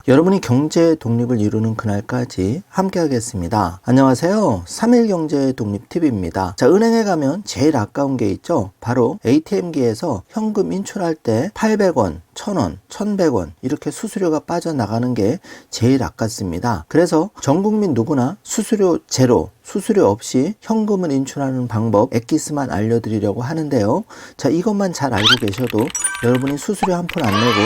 여러분이 경제 독립을 이루는 그날까지 함께 하겠습니다. 안녕하세요. 3일 경제 독립 TV입니다. 자, 은행에 가면 제일 아까운 게 있죠. 바로 ATM기에서 현금 인출할 때 800원, 1000원, 1100원 이렇게 수수료가 빠져나가는 게 제일 아깝습니다. 그래서 전 국민 누구나 수수료 제로, 수수료 없이 현금을 인출하는 방법 엑기스만 알려드리려고 하는데요. 자, 이것만 잘 알고 계셔도 여러분이 수수료 한 푼 안 내고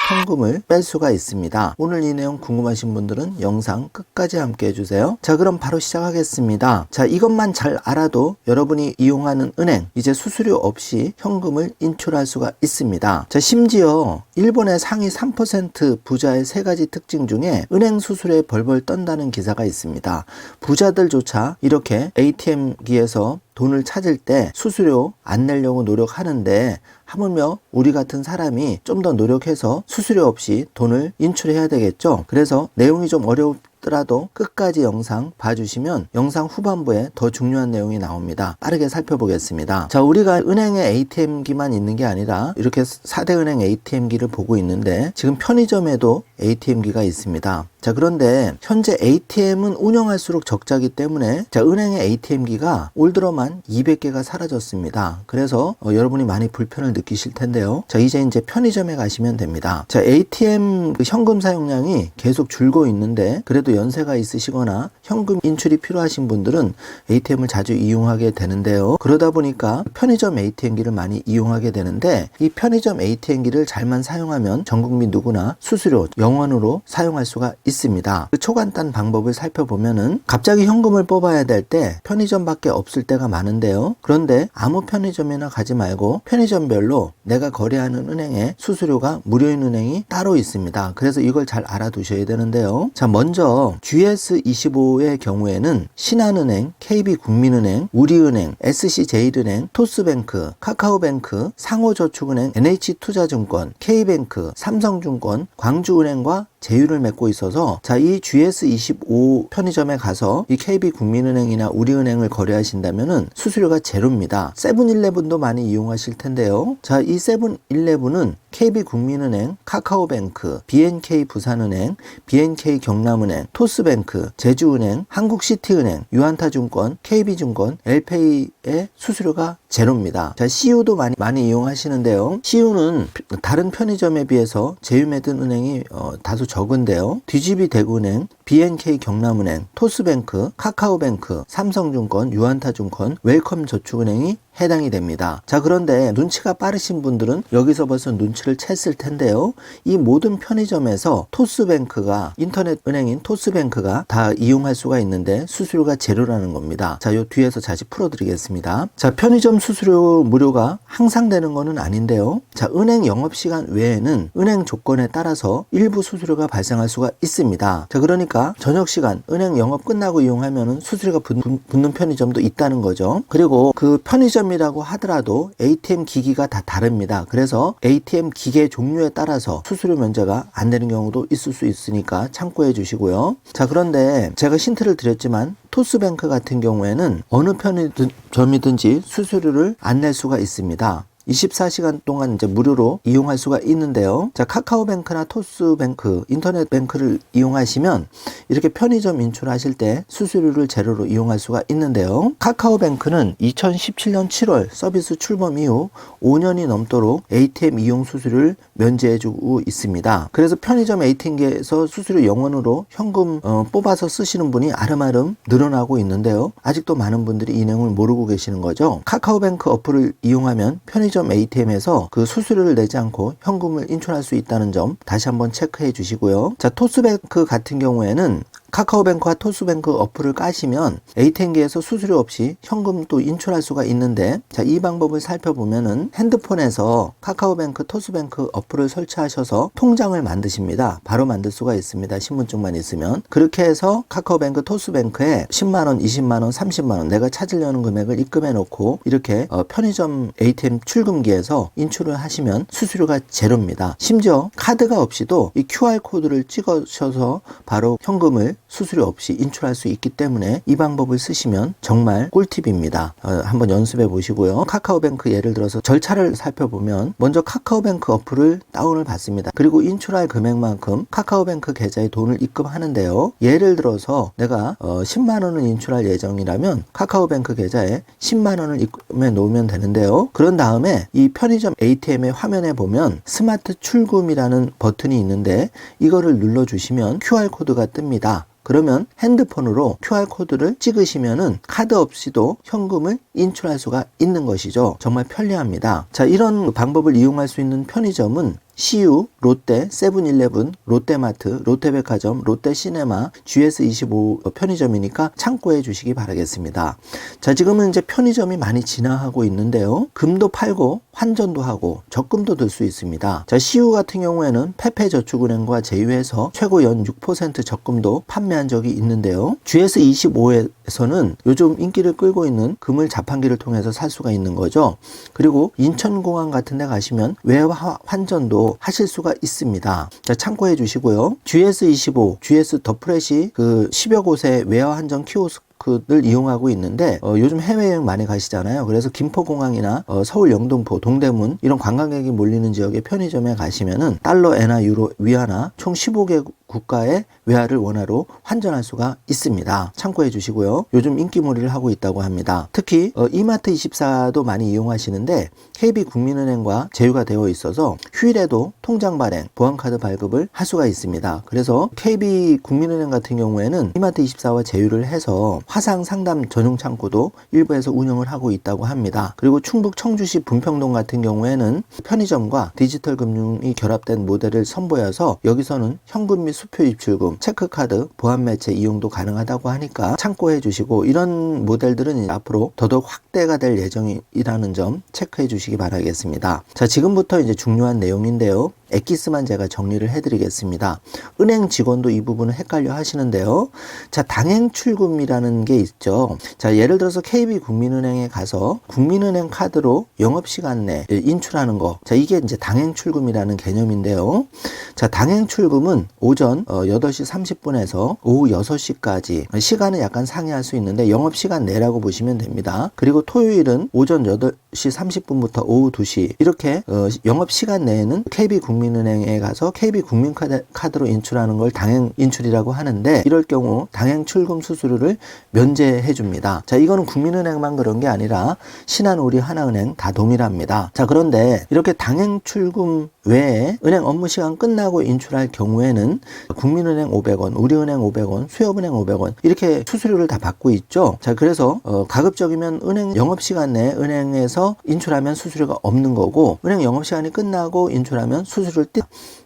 현금을 뺄 수가 있습니다. 오늘 이 내용 궁금하신 분들은 영상 끝까지 함께 해주세요. 자, 그럼 바로 시작하겠습니다. 자, 이것만 잘 알아도 여러분이 이용하는 은행 이제 수수료 없이 현금을 인출할 수가 있습니다. 자, 심지어 일본의 상위 3% 부자의 3가지 특징 중에 은행 수수료에 벌벌 떤다는 기사가 있습니다. 부자들조차 이렇게 ATM기에서 돈을 찾을 때 수수료 안 내려고 노력하는데 하물며 우리 같은 사람이 좀 더 노력해서 수수료 없이 돈을 인출해야 되겠죠. 그래서 내용이 좀 어렵더라도 끝까지 영상 봐주시면 영상 후반부에 더 중요한 내용이 나옵니다. 빠르게 살펴보겠습니다. 자, 우리가 은행에 ATM기만 있는 게 아니라 이렇게 4대 은행 ATM기를 보고 있는데 지금 편의점에도 ATM기가 있습니다. 자, 그런데 현재 ATM은 운영할수록 적자기 때문에 자, 은행의 ATM기가 올 들어만 200개가 사라졌습니다. 그래서 여러분이 많이 불편을 느끼실 텐데요. 자, 이제 편의점에 가시면 됩니다. 자, ATM 현금 사용량이 계속 줄고 있는데 그래도 연세가 있으시거나 현금 인출이 필요하신 분들은 ATM을 자주 이용하게 되는데요. 그러다 보니까 편의점 ATM기를 많이 이용하게 되는데 이 편의점 ATM기를 잘만 사용하면 전 국민 누구나 수수료 0원으로 사용할 수가 있습니다. 그 초간단 방법을 살펴보면은 갑자기 현금을 뽑아야 될 때 편의점밖에 없을 때가 많은데요. 그런데 아무 편의점이나 가지 말고 편의점별로 내가 거래하는 은행에 수수료가 무료인 은행이 따로 있습니다. 그래서 이걸 잘 알아두셔야 되는데요. 자, 먼저 GS25의 경우에는 신한은행, KB국민은행, 우리은행, SC제일은행, 토스뱅크, 카카오뱅크, 상호저축은행, NH투자증권, K뱅크, 삼성증권, 광주은행과 제휴를 맺고 있어서 자, 이 GS25 편의점에 가서 이 KB국민은행이나 우리은행을 거래하신다면은 수수료가 제로입니다. 세븐일레븐도 많이 이용하실 텐데요. 자, 이 세븐일레븐은 KB국민은행, 카카오뱅크, BNK 부산은행, BNK 경남은행, 토스뱅크, 제주은행, 한국시티은행, 유한타증권, KB증권, 엘페이의 수수료가 제로입니다. 자, CU도 많이 이용하시는데요. CU는 다른 편의점에 비해서 제휴 맺은 은행이 다소 적은데요. DGB 대구은행, BNK 경남은행, 토스뱅크, 카카오뱅크, 삼성증권, 유한타증권, 웰컴저축은행이 해당이 됩니다. 자, 그런데 눈치가 빠르신 분들은 여기서 벌써 눈치를 챘을 텐데요. 이 모든 편의점에서 토스뱅크가 인터넷 은행인 토스뱅크가 다 이용할 수가 있는데 수수료가 제로라는 겁니다. 자, 요 뒤에서 다시 풀어드리겠습니다. 자, 편의점 수수료 무료가 항상 되는 거는 아닌데요. 자, 은행 영업시간 외에는 은행 조건에 따라서 일부 수수료가 발생할 수가 있습니다. 자, 그러니까 저녁시간 은행 영업 끝나고 이용하면은 수수료가 붙는 편의점도 있다는 거죠. 그리고 그 편의점이라고 하더라도 ATM 기기가 다 다릅니다. 그래서 ATM 기계 종류에 따라서 수수료 면제가 안 되는 경우도 있을 수 있으니까 참고해 주시고요. 자, 그런데 제가 힌트를 드렸지만 토스뱅크 같은 경우에는 어느 편의점이든지 수수료를 안 낼 수가 있습니다. 24시간 동안 이제 무료로 이용할 수가 있는데요. 자, 카카오뱅크나 토스뱅크, 인터넷뱅크를 이용하시면 이렇게 편의점 인출하실 때 수수료를 제로로 이용할 수가 있는데요. 카카오뱅크는 2017년 7월 서비스 출범 이후 5년이 넘도록 ATM 이용 수수료를 면제해주고 있습니다. 그래서 편의점 ATM기에서 수수료 0원으로 현금 뽑아서 쓰시는 분이 아름아름 늘어나고 있는데요. 아직도 많은 분들이 이 내용을 모르고 계시는 거죠. 카카오뱅크 어플을 이용하면 편의점 ATM에서 그 수수료를 내지 않고 현금을 인출할 수 있다는 점 다시 한번 체크해 주시고요. 자, 토스뱅크 같은 경우에는 카카오뱅크와 토스뱅크 어플을 까시면 ATM기에서 수수료 없이 현금도 인출할 수가 있는데 자, 이 방법을 살펴보면은 핸드폰에서 카카오뱅크, 토스뱅크 어플을 설치하셔서 통장을 만드십니다. 바로 만들 수가 있습니다. 신분증만 있으면. 그렇게 해서 카카오뱅크, 토스뱅크에 10만원, 20만원, 30만원 내가 찾으려는 금액을 입금해 놓고 이렇게 편의점 ATM 출금기에서 인출을 하시면 수수료가 제로입니다. 심지어 카드가 없이도 이 QR코드를 찍으셔서 바로 현금을 수수료 없이 인출할 수 있기 때문에 이 방법을 쓰시면 정말 꿀팁입니다. 한번 연습해 보시고요. 카카오뱅크 예를 들어서 절차를 살펴보면 먼저 카카오뱅크 어플을 다운을 받습니다. 그리고 인출할 금액만큼 카카오뱅크 계좌에 돈을 입금하는데요. 예를 들어서 내가 10만 원을 인출할 예정이라면 카카오뱅크 계좌에 10만 원을 입금해 놓으면 되는데요. 그런 다음에 이 편의점 ATM의 화면에 보면 스마트 출금이라는 버튼이 있는데 이거를 눌러주시면 QR코드가 뜹니다. 그러면 핸드폰으로 QR코드를 찍으시면은 카드 없이도 현금을 인출할 수가 있는 것이죠. 정말 편리합니다. 자, 이런 방법을 이용할 수 있는 편의점은 CU, 롯데, 세븐일레븐, 롯데마트, 롯데백화점, 롯데시네마, GS25 편의점이니까 참고해 주시기 바라겠습니다. 자, 지금은 이제 편의점이 많이 진화하고 있는데요. 금도 팔고 환전도 하고 적금도 들 수 있습니다. 자, CU 같은 경우에는 페페저축은행과 제휴해서 최고 연 6% 적금도 판매한 적이 있는데요. GS25에서는 요즘 인기를 끌고 있는 금을 자판기를 통해서 살 수가 있는 거죠. 그리고 인천공항 같은 데 가시면 외화 환전도 하실 수가 있습니다. 자, 참고해 주시고요. GS25, GS 더 프레시 10여 곳의 외화 환전 키오스크를 이용하고 있는데 요즘 해외여행 많이 가시잖아요. 그래서 김포공항이나 서울 영등포, 동대문 이런 관광객이 몰리는 지역의 편의점에 가시면은 달러, 엔화, 유로, 위안화 총 15개 국가의 외화를 원화로 환전할 수가 있습니다. 참고해 주시고요. 요즘 인기몰이를 하고 있다고 합니다. 특히 이마트24도 많이 이용하시는데 KB국민은행과 제휴가 되어 있어서 휴일에도 통장 발행, 보안카드 발급을 할 수가 있습니다. 그래서 KB국민은행 같은 경우에는 이마트24와 제휴를 해서 화상 상담 전용 창구도 일부에서 운영을 하고 있다고 합니다. 그리고 충북 청주시 분평동 같은 경우에는 편의점과 디지털 금융이 결합된 모델을 선보여서 여기서는 현금 및 수표 입출금, 체크카드, 보안매체 이용도 가능하다고 하니까 참고해 주시고 이런 모델들은 앞으로 더더욱 확대가 될 예정이라는 점 체크해 주시기 바라겠습니다. 자, 지금부터 이제 중요한 내용인데요. 엑기스만 제가 정리를 해드리겠습니다. 은행 직원도 이 부분을 헷갈려 하시는데요. 자, 당행 출금이라는 게 있죠. 자, 예를 들어서 KB국민은행에 가서 국민은행 카드로 영업시간 내 인출하는 거. 자, 이게 이제 당행 출금이라는 개념인데요. 자, 당행 출금은 오전 8시 30분에서 오후 6시까지 시간은 약간 상이할 수 있는데 영업시간 내라고 보시면 됩니다. 그리고 토요일은 오전 8시 30분부터 오후 2시 이렇게 영업시간 내에는 KB국민은행에 가서 KB국민카드로 인출하는 걸 당행 인출이라고 하는데 이럴 경우 당행 출금 수수료를 면제해 줍니다. 자, 이거는 국민은행만 그런 게 아니라 신한, 우리, 하나은행 다 동일합니다. 자, 그런데 이렇게 당행 출금 외에 은행 업무 시간 끝나고 인출할 경우에는 국민은행 500원, 우리은행 500원, 수협은행 500원 이렇게 수수료를 다 받고 있죠. 자, 그래서 가급적이면 은행 영업시간 내에 은행에서 인출하면 수수료가 없는 거고 은행 영업시간이 끝나고 인출하면 수수료를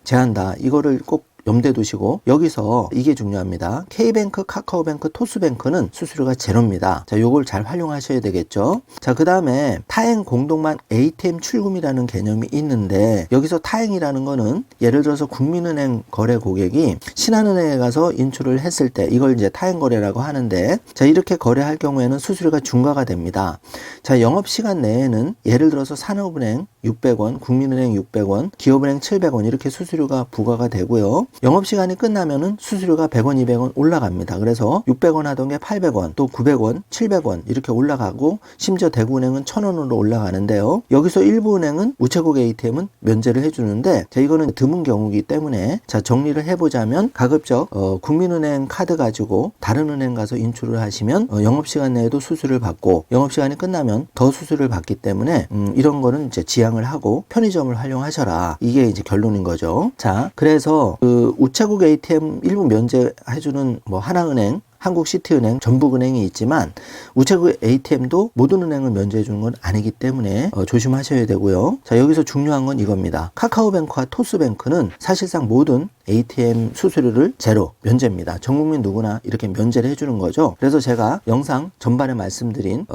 제한다. 이거를 꼭 염두에 두시고 여기서 이게 중요합니다. K뱅크, 카카오뱅크, 토스뱅크는 수수료가 제로입니다. 자, 요걸 잘 활용하셔야 되겠죠. 자, 그 다음에 타행 공동만 ATM 출금이라는 개념이 있는데 여기서 타행이라는 거는 예를 들어서 국민은행 거래 고객이 신한은행에 가서 인출을 했을 때 이걸 이제 타행 거래라고 하는데 자, 이렇게 거래할 경우에는 수수료가 중과가 됩니다. 자, 영업시간 내에는 예를 들어서 산업은행 600원, 국민은행 600원, 기업은행 700원 이렇게 수수료가 부과가 되고요. 영업시간이 끝나면은 수수료가 100원, 200원 올라갑니다. 그래서 600원 하던 게 800원, 또 900원, 700원 이렇게 올라가고 심지어 대구은행은 1000원으로 올라가는데요. 여기서 일부 은행은 우체국 ATM은 면제를 해주는데 자, 이거는 드문 경우이기 때문에 자, 정리를 해보자면 가급적 국민은행 카드 가지고 다른 은행 가서 인출을 하시면 영업시간 내에도 수수료를 받고 영업시간이 끝나면 더 수수료를 받기 때문에 이런 거는 이제 지양을 하고 편의점을 활용하셔라. 이게 이제 결론인 거죠. 자, 그래서 우체국 ATM 일부 면제해주는 뭐 하나은행, 한국시티은행, 전북은행이 있지만 우체국 ATM도 모든 은행을 면제해 주는 건 아니기 때문에 조심하셔야 되고요. 자, 여기서 중요한 건 이겁니다. 카카오뱅크와 토스뱅크는 사실상 모든 ATM 수수료를 제로 면제입니다. 전 국민 누구나 이렇게 면제를 해주는 거죠. 그래서 제가 영상 전반에 말씀드린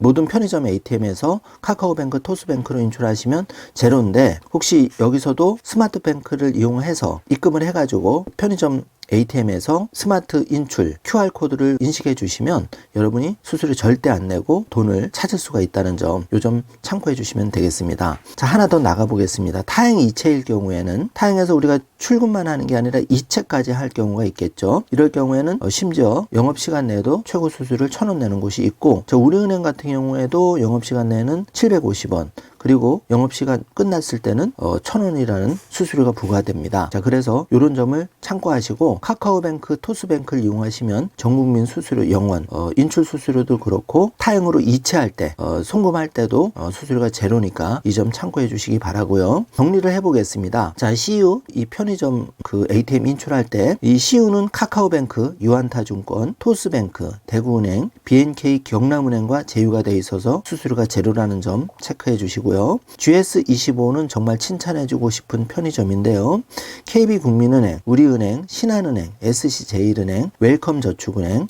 모든 편의점 ATM에서 카카오뱅크, 토스뱅크로 인출하시면 제로인데 혹시 여기서도 스마트뱅크를 이용해서 입금을 해가지고 편의점 ATM에서 스마트 인출 QR코드를 인식해 주시면 여러분이 수수료 절대 안 내고 돈을 찾을 수가 있다는 점, 요 점 참고해 주시면 되겠습니다. 자, 하나 더 나가 보겠습니다. 타행 이체일 경우에는 타행에서 우리가 출금만 하는 게 아니라 이체까지 할 경우가 있겠죠. 이럴 경우에는 심지어 영업시간 내에도 최고 수수료를 1,000원 내는 곳이 있고, 저 우리은행 같은 경우에도 영업시간 내에는 750원, 그리고 영업시간 끝났을 때는 1,000원이라는 수수료가 부과됩니다. 자, 그래서 이런 점을 참고하시고 카카오뱅크, 토스뱅크를 이용하시면 전국민 수수료 0원, 인출 수수료도 그렇고 타행으로 이체할 때, 송금할 때도 수수료가 제로니까 이 점 참고해 주시기 바라고요. 정리를 해보겠습니다. 자, CU, 이 편의점 그 ATM 인출할 때 이 CU는 카카오뱅크, 유한타증권, 토스뱅크, 대구은행, BNK 경남은행과 제휴가 돼 있어서 수수료가 제로라는 점 체크해 주시고요. GS25는 정말 칭찬해주고 싶은 편의점인데요. KB국민은행, 우리은행, 신한은행, SC제일은행, 웰컴저축은행,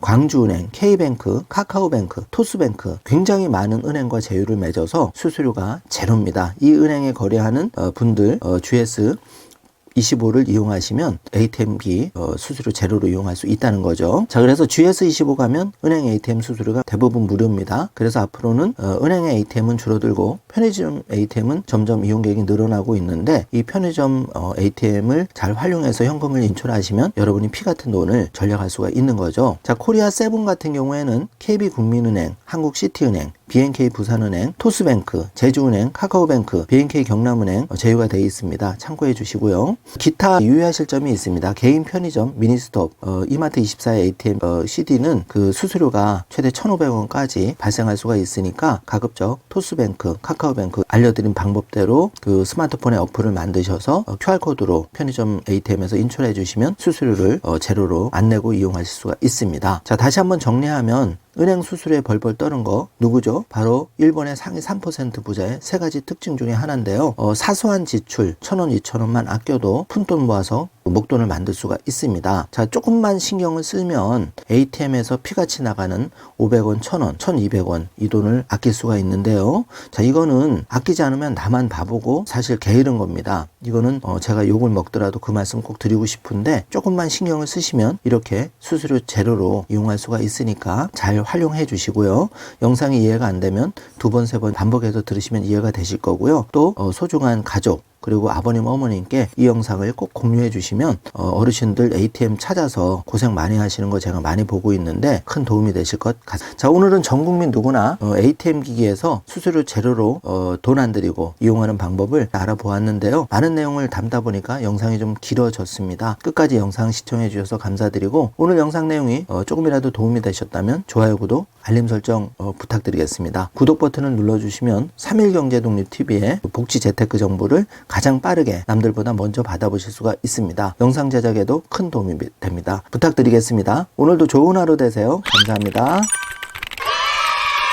광주은행, K뱅크, 카카오뱅크, 토스뱅크 굉장히 많은 은행과 제휴를 맺어서 수수료가 제로입니다. 이 은행에 거래하는 분들 GS25를 이용하시면 ATM기 수수료 제로로 이용할 수 있다는 거죠. 자, 그래서 GS25 가면 은행 ATM 수수료가 대부분 무료입니다. 그래서 앞으로는 은행의 ATM은 줄어들고 편의점 ATM은 점점 이용객이 늘어나고 있는데, 이 편의점 ATM을 잘 활용해서 현금을 인출하시면 여러분이 피 같은 돈을 절약할 수가 있는 거죠. 자, 코리아7 같은 경우에는 KB국민은행, 한국시티은행, BNK 부산은행, 토스뱅크, 제주은행, 카카오뱅크, BNK 경남은행 제휴가 되어 있습니다. 참고해 주시고요. 기타 유의하실 점이 있습니다. 개인 편의점, 미니스톱, 이마트24의 ATM CD는 그 수수료가 최대 1,500원까지 발생할 수가 있으니까 가급적 토스뱅크, 카카오뱅크 알려드린 방법대로 그 스마트폰에 어플을 만드셔서 QR코드로 편의점 ATM에서 인출해 주시면 수수료를 제로로 안 내고 이용하실 수가 있습니다. 자, 다시 한번 정리하면 은행 수수료에 벌벌 떠는 거 누구죠? 바로 일본의 상위 3% 부자의 세 가지 특징 중에 하나인데요. 사소한 지출 1,000원, 2,000원만 아껴도 푼돈 모아서 목돈을 만들 수가 있습니다. 자, 조금만 신경을 쓰면 ATM에서 피같이 나가는 500원, 1,000원, 1,200원 이 돈을 아낄 수가 있는데요. 자, 이거는 아끼지 않으면 나만 바보고 사실 게으른 겁니다. 이거는 제가 욕을 먹더라도 그 말씀 꼭 드리고 싶은데, 조금만 신경을 쓰시면 이렇게 수수료 제로로 이용할 수가 있으니까 잘 활용해 주시고요. 영상이 이해가 안 되면 2번, 3번 반복해서 들으시면 이해가 되실 거고요. 또 소중한 가족 그리고 아버님, 어머님께 이 영상을 꼭 공유해 주시면 어르신들 ATM 찾아서 고생 많이 하시는 거 제가 많이 보고 있는데 큰 도움이 되실 것 같습니다. 자, 오늘은 전 국민 누구나 ATM 기기에서 수수료 제로로 돈 안 들이고 이용하는 방법을 알아보았는데요. 많은 내용을 담다 보니까 영상이 좀 길어졌습니다. 끝까지 영상 시청해 주셔서 감사드리고, 오늘 영상 내용이 조금이라도 도움이 되셨다면 좋아요, 구독, 알림 설정 부탁드리겠습니다. 구독 버튼을 눌러주시면 3일경제독립TV의 복지 재테크 정보를 가장 빠르게 남들보다 먼저 받아보실 수가 있습니다. 영상 제작에도 큰 도움이 됩니다. 부탁드리겠습니다. 오늘도 좋은 하루 되세요. 감사합니다.